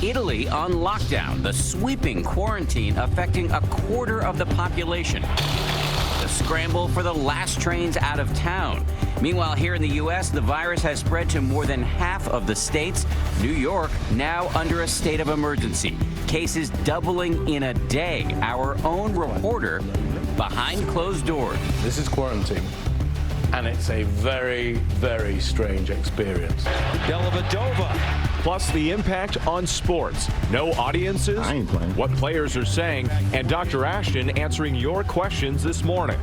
Italy on lockdown, the sweeping quarantine affecting a quarter of the population. The scramble for the last trains out of town. Meanwhile, here in the U.S., the virus has spread to more than half of the states. New York now under a state of emergency. Cases doubling in a day. Our own reporter behind closed doors. This is quarantine, and it's a very, very strange experience. Dellavedova. Plus the impact on sports. No audiences, I ain't playing. What players are saying, and Dr. Ashton answering your questions this morning.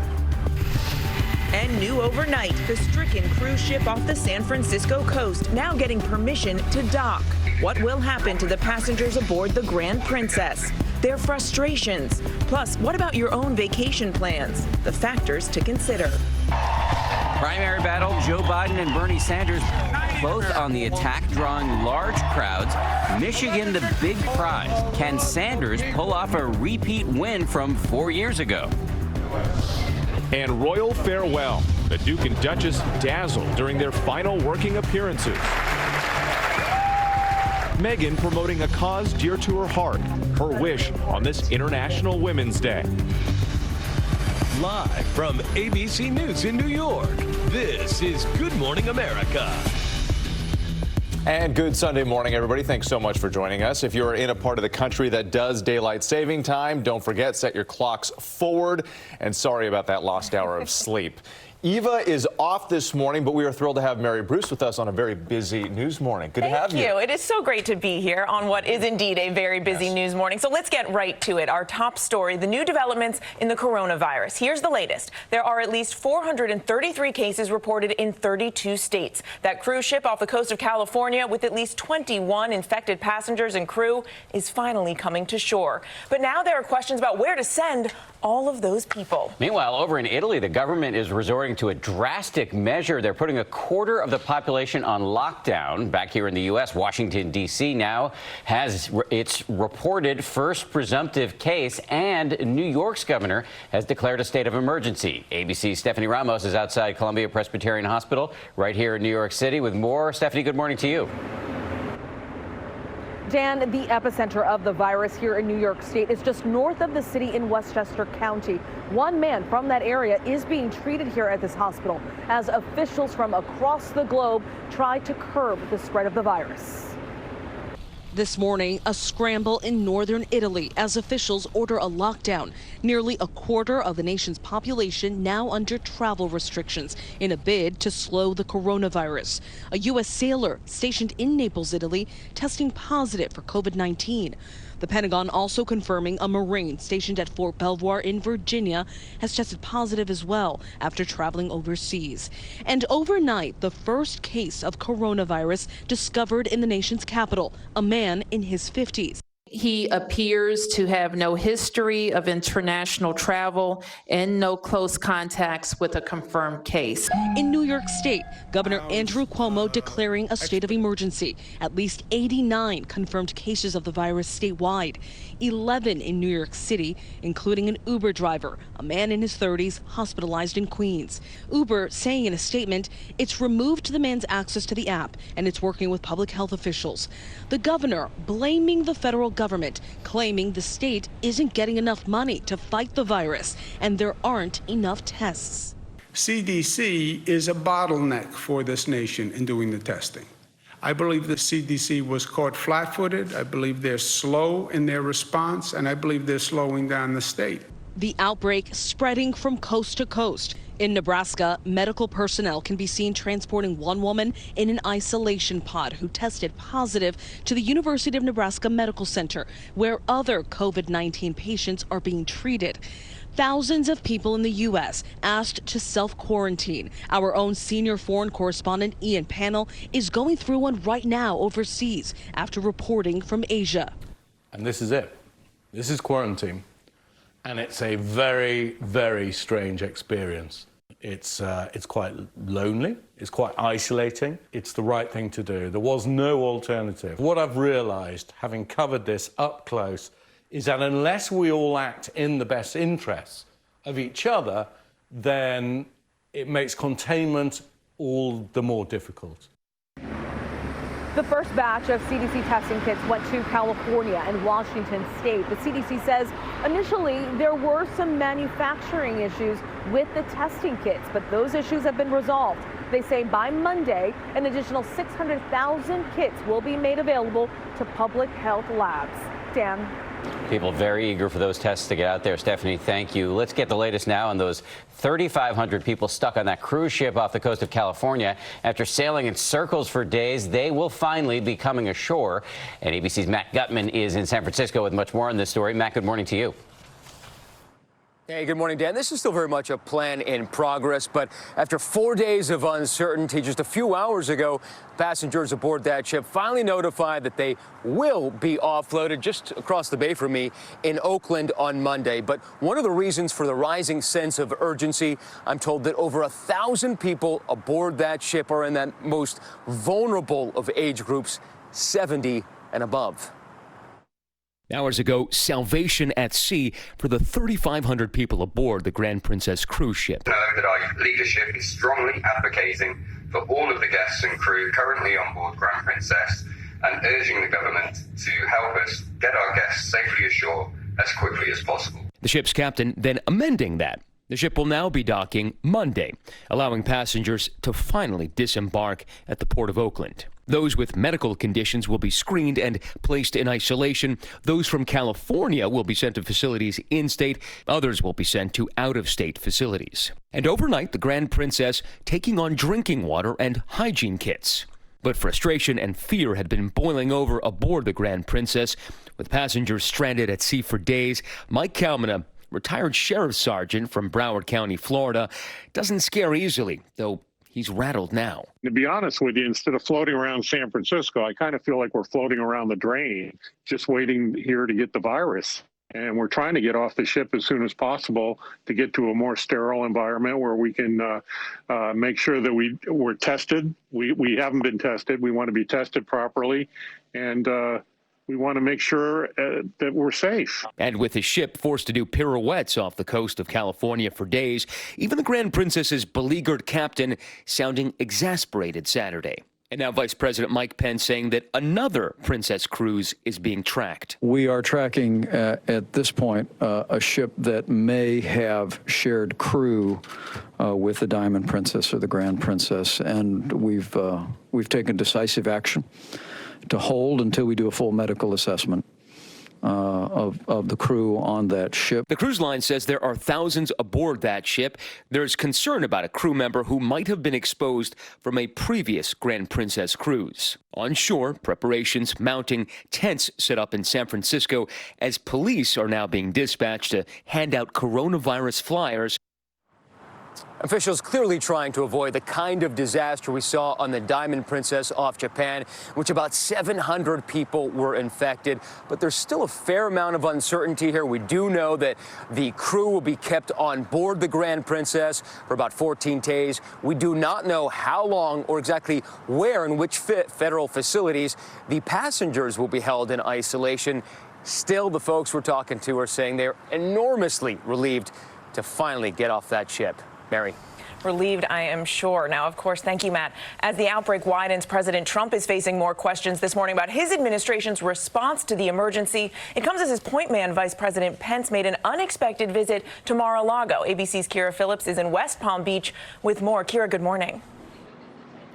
And new overnight, the stricken cruise ship off the San Francisco coast now getting permission to dock. What will happen to the passengers aboard the Grand Princess? Their frustrations. Plus, what about your own vacation plans? The factors to consider. Primary battle, Joe Biden and Bernie Sanders both on the attack, drawing large crowds. Michigan, the big prize. Can Sanders pull off a repeat win from 4 years ago? And royal farewell. The Duke and Duchess dazzled during their final working appearances. Meghan promoting a cause dear to her heart, her wish on this International Women's Day. Live from ABC News in New York, this is Good Morning America. And good Sunday morning, everybody. Thanks so much for joining us. If you're in a part of the country that does daylight saving time, don't forget, set your clocks forward. And sorry about that lost hour of sleep. Eva is off this morning, but we are thrilled to have Mary Bruce with us on a very busy news morning. Good to have you. Thank you. It is so great to be here on what is indeed a very busy news morning. So let's get right to it. Our top story, the new developments in the coronavirus. Here's the latest. There are at least 433 cases reported in 32 states. That cruise ship off the coast of California with at least 21 infected passengers and crew is finally coming to shore. But now there are questions about where to send all of those people. Meanwhile, over in Italy, the government is resorting to a drastic measure. They're putting a quarter of the population on lockdown. Back here in the U.S., Washington, D.C. now has its reported first presumptive case, and New York's governor has declared a state of emergency. ABC's Stephanie Ramos is outside Columbia Presbyterian Hospital right here in New York City with more. Stephanie, good morning to you. Dan, the epicenter of the virus here in New York State is just north of the city in Westchester County. One man from that area is being treated here at this hospital as officials from across the globe try to curb the spread of the virus. This morning, a scramble in northern Italy as officials order a lockdown. Nearly a quarter of the nation's population now under travel restrictions in a bid to slow the coronavirus. A U.S. sailor stationed in Naples, Italy, testing positive for COVID-19. The Pentagon also confirming a Marine stationed at Fort Belvoir in Virginia has tested positive as well after traveling overseas. And overnight, the first case of coronavirus discovered in the nation's capital, a man in his 50s. He appears to have no history of international travel and no close contacts with a confirmed case. In New York State, Governor Andrew Cuomo declaring a state of emergency. At least 89 confirmed cases of the virus statewide. 11 in New York City, including an Uber driver, a man in his 30s, hospitalized in Queens. Uber saying in a statement, it's removed the man's access to the app and it's working with public health officials. The governor blaming the federal government, claiming the state isn't getting enough money to fight the virus and there aren't enough tests. CDC is a bottleneck for this nation in doing the testing. I believe the CDC was caught flat-footed. I believe they're slow in their response, and I believe they're slowing down the state. The outbreak spreading from coast to coast. In Nebraska, medical personnel can be seen transporting one woman in an isolation pod who tested positive to the University of Nebraska Medical Center, where other COVID-19 patients are being treated. Thousands of people in the U.S. asked to self-quarantine. Our own senior foreign correspondent Ian Pannell is going through one right now overseas after reporting from Asia. And this is it. This is quarantine. And it's a very, very strange experience. It's quite lonely. It's quite isolating. It's the right thing to do. There was no alternative. What I've realized, having covered this up close, is that unless we all act in the best interests of each other, then it makes containment all the more difficult. The first batch of CDC testing kits went to California and Washington State. The CDC says initially there were some manufacturing issues with the testing kits, but those issues have been resolved. They say by Monday, an additional 600,000 kits will be made available to public health labs. Dan. People very eager for those tests to get out there. Stephanie, thank you. Let's get the latest now on those 3,500 people stuck on that cruise ship off the coast of California. After sailing in circles for days, they will finally be coming ashore. And ABC's Matt Gutman is in San Francisco with much more on this story. Matt, good morning to you. Hey, good morning, Dan. This is still very much a plan in progress, but after 4 days of uncertainty, just a few hours ago, passengers aboard that ship finally notified that they will be offloaded just across the bay from me in Oakland on Monday. But one of the reasons for the rising sense of urgency, I'm told that over 1,000 people aboard that ship are in that most vulnerable of age groups, 70 and above. Hours ago, salvation at sea for the 3,500 people aboard the Grand Princess cruise ship. Know that our leadership is strongly advocating for all of the guests and crew currently on board Grand Princess and urging the government to help us get our guests safely ashore as quickly as possible. The ship's captain then amending that. The ship will now be docking Monday, allowing passengers to finally disembark at the Port of Oakland. Those with medical conditions will be screened and placed in isolation. Those from California will be sent to facilities in-state. Others will be sent to out-of-state facilities. And overnight, the Grand Princess taking on drinking water and hygiene kits. But frustration and fear had been boiling over aboard the Grand Princess. With passengers stranded at sea for days, Mike Kalmana, retired sheriff's sergeant from Broward County, Florida, doesn't scare easily, though he's rattled now. To be honest with you, instead of floating around San Francisco, I kind of feel like we're floating around the drain, just waiting here to get the virus. And we're trying to get off the ship as soon as possible to get to a more sterile environment where we can make sure that we're tested. We haven't been tested. We want to be tested properly. And we want to make sure that we're safe. And with the ship forced to do pirouettes off the coast of California for days, even the Grand Princess's beleaguered captain sounding exasperated Saturday. And now Vice President Mike Pence saying that another Princess cruise is being tracked. We are tracking at this point a ship that may have shared crew with the Diamond Princess or the Grand Princess, and we've taken decisive action to hold until we do a full medical assessment of the crew on that ship. The cruise line says there are thousands aboard that ship. There's concern about a crew member who might have been exposed from a previous Grand Princess cruise. On shore, preparations mounting, tents set up in San Francisco as police are now being dispatched to hand out coronavirus flyers. Officials clearly trying to avoid the kind of disaster we saw on the Diamond Princess off Japan, in which about 700 people were infected. But there's still a fair amount of uncertainty here. We do know that the crew will be kept on board the Grand Princess for about 14 days. We do not know how long or exactly where and which federal facilities the passengers will be held in isolation. Still, the folks we're talking to are saying they're enormously relieved to finally get off that ship. Mary. Relieved, I am sure. Now, of course, thank you, Matt. As the outbreak widens, President Trump is facing more questions this morning about his administration's response to the emergency. It comes as his point man, Vice President Pence, made an unexpected visit to Mar-a-Lago. ABC's Kira Phillips is in West Palm Beach with more. Kira, good morning.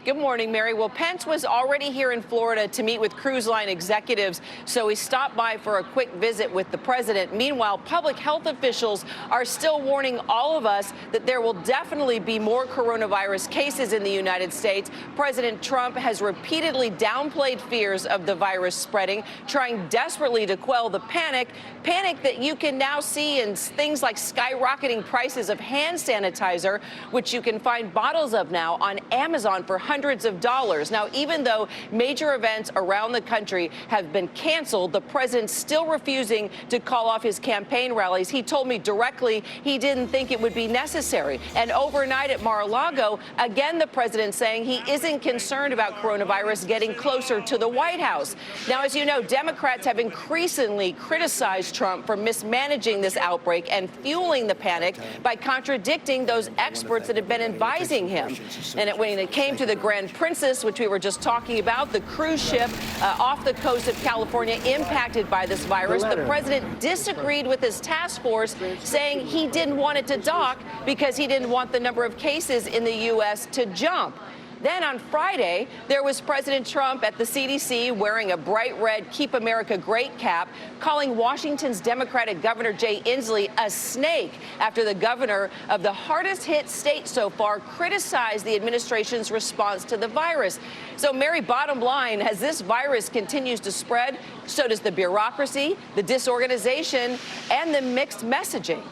Good morning, Mary. Well, Pence was already here in Florida to meet with cruise line executives, so he stopped by for a quick visit with the president. Meanwhile, public health officials are still warning all of us that there will definitely be more coronavirus cases in the United States. President Trump has repeatedly downplayed fears of the virus spreading, trying desperately to quell the panic that you can now see in things like skyrocketing prices of hand sanitizer, which you can find bottles of now on Amazon for hundreds of dollars. Now, even though major events around the country have been canceled, the president's still refusing to call off his campaign rallies. He told me directly he didn't think it would be necessary. And overnight at Mar-a-Lago, again, the president saying he isn't concerned about coronavirus getting closer to the White House. Now, as you know, Democrats have increasingly criticized Trump for mismanaging this outbreak and fueling the panic by contradicting those experts that have been advising him. And when it came to the Grand Princess, which we were just talking about, the cruise ship off the coast of California impacted by this virus. The president disagreed with his task force, saying he didn't want it to dock because he didn't want the number of cases in the U.S. to jump. Then on Friday, there was President Trump at the CDC wearing a bright red Keep America Great cap, calling Washington's Democratic Governor Jay Inslee a snake after the governor of the hardest hit state so far criticized the administration's response to the virus. So, Mary, bottom line, as this virus continues to spread, so does the bureaucracy, the disorganization, and the mixed messaging.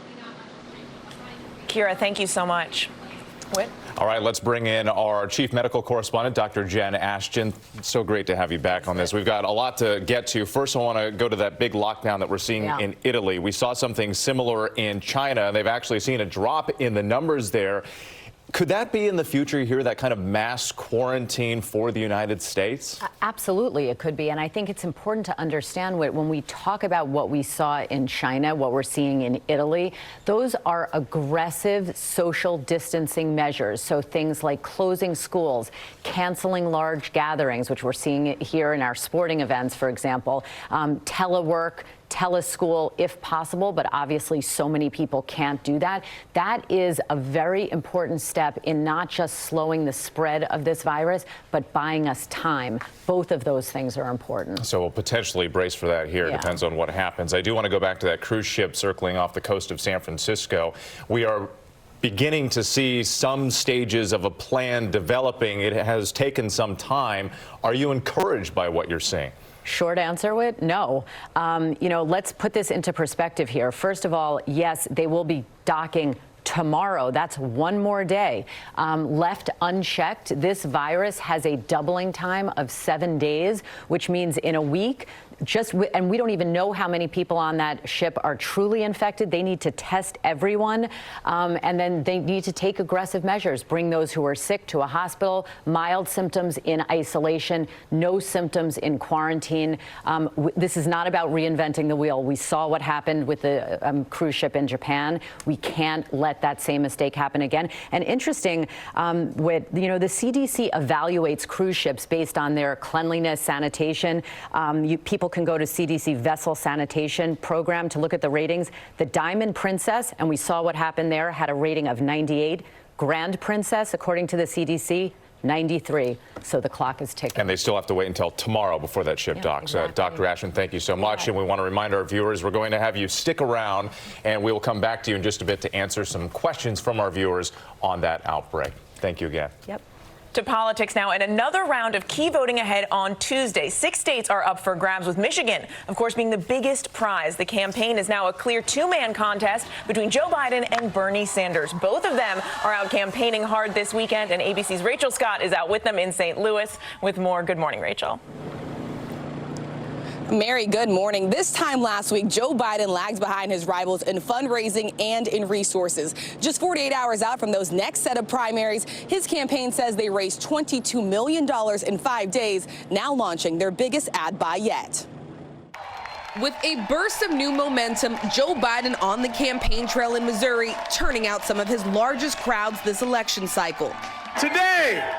Kira, thank you so much. Whit? All right, let's bring in our chief medical correspondent, Dr. Jen Ashton. So great to have you back on this. We've got a lot to get to. First, I want to go to that big lockdown that we're seeing in Italy. We saw something similar in China. They've actually seen a drop in the numbers there. Could that be in the future here, that kind of mass quarantine for the United States? Absolutely, it could be. And I think it's important to understand when we talk about what we saw in China, what we're seeing in Italy, those are aggressive social distancing measures. So things like closing schools, canceling large gatherings, which we're seeing here in our sporting events, for example, telework, teleschool if possible, but obviously so many people can't do that. That is a very important step in not just slowing the spread of this virus, but buying us time. Both of those things are important. So we'll potentially brace for that here. Yeah. Depends on what happens. I do want to go back to that cruise ship circling off the coast of San Francisco. We are beginning to see some stages of a plan developing. It has taken some time. Are you encouraged by what you're seeing? Short answer, Whit, no. Let's put this into perspective here. First of all, yes, they will be docking tomorrow. That's one more day. Left unchecked, this virus has a doubling time of 7 days, which means in a week, and we don't even know how many people on that ship are truly infected. They need to test everyone, and then they need to take aggressive measures, bring those who are sick to a hospital, mild symptoms in isolation, no symptoms in quarantine. This is not about reinventing the wheel. We saw what happened with the cruise ship in Japan. We can't let that same mistake happen again. And interesting, the CDC evaluates cruise ships based on their cleanliness, sanitation. People can go to CDC Vessel Sanitation Program to look at the ratings. The Diamond Princess, and we saw what happened there, had a rating of 98. Grand Princess, according to the CDC, 93. So the clock is ticking. And they still have to wait until tomorrow before that ship docks. Exactly. Dr. Ashton, thank you so much. And we want to remind our viewers, we're going to have you stick around, and we will come back to you in just a bit to answer some questions from our viewers on that outbreak. Thank you again. Yep. To politics now, and another round of key voting ahead on Tuesday. 6 states are up for grabs, with Michigan, of course, being the biggest prize. The campaign is now a clear two-man contest between Joe Biden and Bernie Sanders. Both of them are out campaigning hard this weekend, and ABC's Rachel Scott is out with them in St. Louis with more. Good morning, Rachel. Mary, good morning. This time last week, Joe Biden lags behind his rivals in fundraising and in resources. Just 48 hours out from those next set of primaries, his campaign says they raised $22 million in 5 days, now launching their biggest ad buy yet. With a burst of new momentum, Joe Biden on the campaign trail in Missouri, turning out some of his largest crowds this election cycle. Today,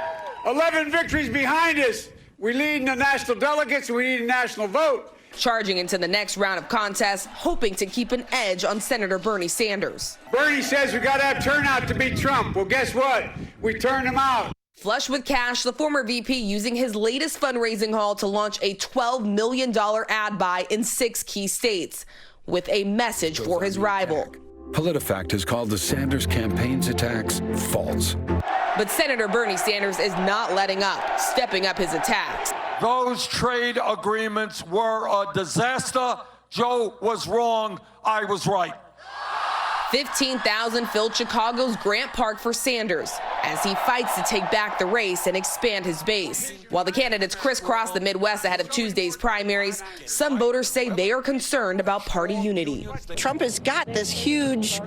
11 victories behind us. We lead in the national delegates, and we need a national vote. Charging into the next round of contests, hoping to keep an edge on Senator Bernie Sanders. Bernie says we got to have turnout to beat Trump. Well, guess what? We turned him out. Flush with cash, the former VP using his latest fundraising haul to launch a $12 million ad buy in 6 key states, with a message for his rival. PolitiFact has called the Sanders campaign's attacks false. But Senator Bernie Sanders is not letting up, stepping up his attacks. Those trade agreements were a disaster. Joe was wrong. I was right. 15,000 filled Chicago's Grant Park for Sanders as he fights to take back the race and expand his base. While the candidates crisscross the Midwest ahead of Tuesday's primaries, some voters say they are concerned about party unity. Trump has got this huge,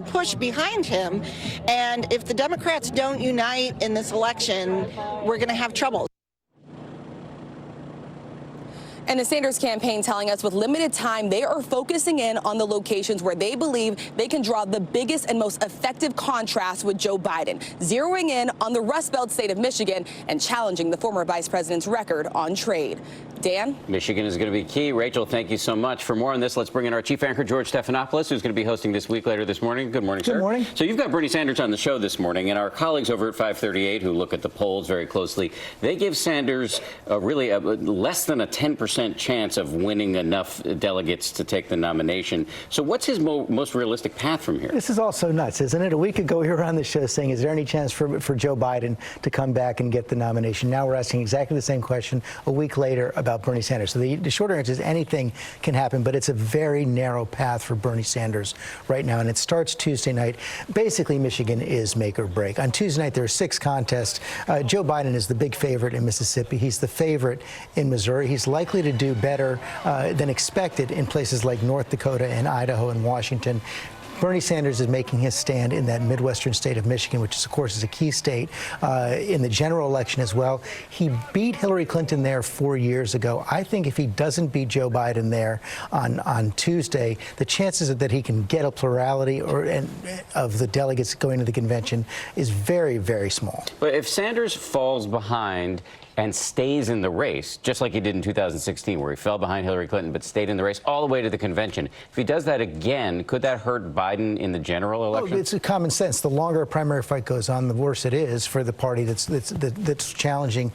push behind him, and if the Democrats don't unite in this election, we're going to have trouble. And the Sanders campaign telling us with limited time, they are focusing in on the locations where they believe they can draw the biggest and most effective contrast with Joe Biden, zeroing in on the Rust Belt state of Michigan and challenging the former vice president's record on trade. Dan? Michigan is going to be key. Rachel, thank you so much. For more on this, let's bring in our chief anchor, George Stephanopoulos, who's going to be hosting This Week later this morning. Good morning, sir. Good morning. So you've got Bernie Sanders on the show this morning, and our colleagues over at 538 who look at the polls very closely, they give Sanders really less than a 10% chance of winning enough delegates to take the nomination. So what's his most realistic path from here? This is all so nuts, isn't it? A week ago, we were on the show saying, is there any chance for Joe Biden to come back and get the nomination? Now we're asking exactly the same question a week later about Bernie Sanders. So the short answer is anything can happen, but it's a very narrow path for Bernie Sanders right now, and it starts Tuesday night. Basically, Michigan is make or break. On Tuesday night, there are 6 contests. Joe Biden is the big favorite in Mississippi. He's the favorite in Missouri. He's likely to do better than expected in places like North Dakota and Idaho and Washington. Bernie Sanders is making his stand in that Midwestern state of Michigan, which, of course, is a key state in the general election as well. He beat Hillary Clinton there 4 years ago. I think if he doesn't beat Joe Biden there on Tuesday, the chances that he can get a plurality of the delegates going to the convention is very, very small. But if Sanders falls behind and stays in the race, just like he did in 2016, where he fell behind Hillary Clinton but stayed in the race all the way to the convention. If he does that again, could that hurt Biden in the general election? Oh, it's a common sense. The longer a primary fight goes on, the worse it is for the party that's challenging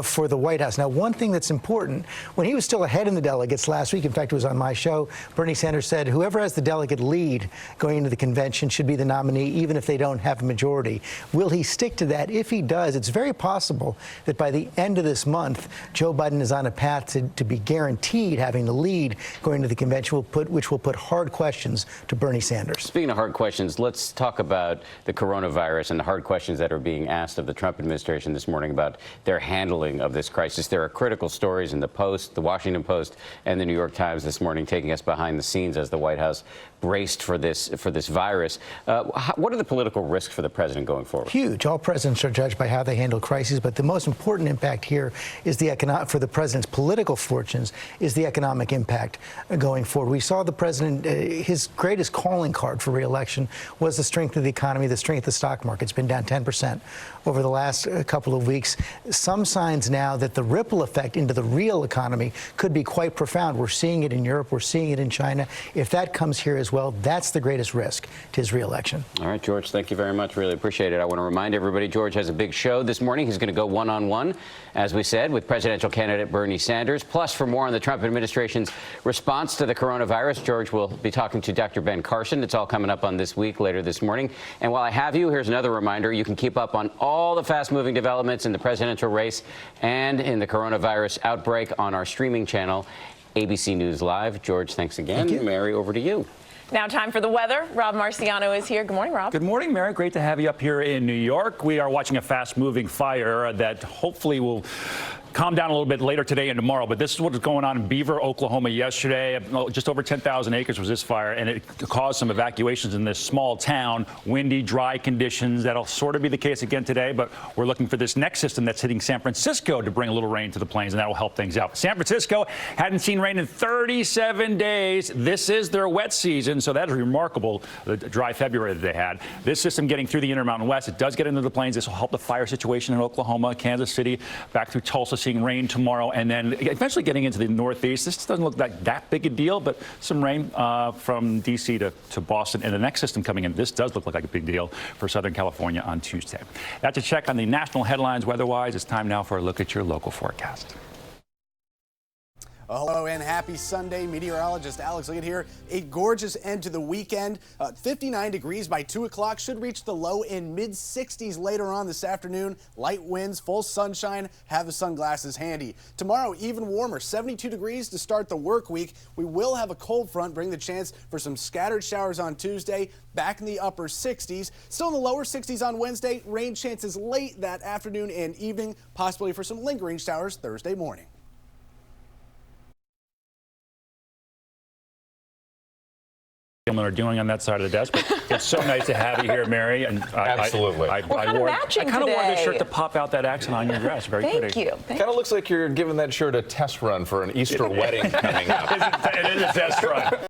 for the White House. Now, one thing that's important, when he was still ahead in the delegates last week, in fact, it was on my show, Bernie Sanders said whoever has the delegate lead going into the convention should be the nominee, even if they don't have a majority. Will he stick to that? If he does, it's very possible that by the end of this month, Joe Biden is on a path to be guaranteed having the lead going to the convention, which will put hard questions to Bernie Sanders. Speaking of hard questions, let's talk about the coronavirus and the hard questions that are being asked of the Trump administration this morning about their handling of this crisis. There are critical stories in the Post, the Washington Post, and the New York Times this morning taking us behind the scenes as the White House braced for this virus. What are the political risks for the president going forward? Huge. All presidents are judged by how they handle crises, but the most important impact here is for the president's political fortunes is the economic impact going forward. We saw the president, his greatest calling card for re-election was the strength of the economy, the strength of the stock market. It's been down 10% over the last couple of weeks. Some signs now that the ripple effect into the real economy could be quite profound. We're seeing it in Europe. We're seeing it in China. If that comes here as well, that's the greatest risk to his re-election. All right, George, thank you very much. Really appreciate it. I want to remind everybody, George has a big show this morning. He's going to go one-on-one, as we said, with presidential candidate Bernie Sanders. Plus, for more on the Trump administration's response to the coronavirus, George will be talking to Dr. Ben Carson. It's all coming up on This Week later this morning. And while I have you, here's another reminder. You can keep up on all the fast-moving developments in the presidential race and in the coronavirus outbreak on our streaming channel, ABC News Live. George, thanks again. Thank you. Mary, over to you. Now time for the weather. Rob Marciano is here. Good morning, Rob. Good morning, Mary. Great to have you up here in New York. We are watching a fast-moving fire that hopefully will calm down a little bit later today and tomorrow. But this is what was going on in Beaver, Oklahoma yesterday. Just over 10,000 acres was this fire, and it caused some evacuations in this small town. Windy, dry conditions. That'll sort of be the case again today, but we're looking for this next system that's hitting San Francisco to bring a little rain to the plains, and that will help things out. San Francisco hadn't seen rain in 37 days. This is their wet season, so that is remarkable, the dry February that they had. This system getting through the Intermountain West, it does get into the plains. This will help the fire situation in Oklahoma, Kansas City, back through Tulsa, seeing rain tomorrow, and then eventually getting into the Northeast. This doesn't look like that big a deal, but some rain from D.C. to Boston. And the next system coming in, this does look like a big deal for Southern California on Tuesday. That's a check on the national headlines weather-wise. It's time now for a look at your local forecast. Hello and happy Sunday. Meteorologist Alex Liggett here. A gorgeous end to the weekend. 59 degrees by 2 o'clock. Should reach the low in mid-60s later on this afternoon. Light winds, full sunshine. Have the sunglasses handy. Tomorrow, even warmer. 72 degrees to start the work week. We will have a cold front, bring the chance for some scattered showers on Tuesday. Back in the upper 60s. Still in the lower 60s on Wednesday. Rain chances late that afternoon and evening. Possibly for some lingering showers Thursday morning. are doing on that side of the desk, but it's so nice to have you here, Mary. And Absolutely. I We're kind of matching I kind of wanted this today. shirt to pop out that accent on your dress. Very Thank pretty. you. Kind of looks like you're giving that shirt a test run for an Easter wedding coming up. It is a test run.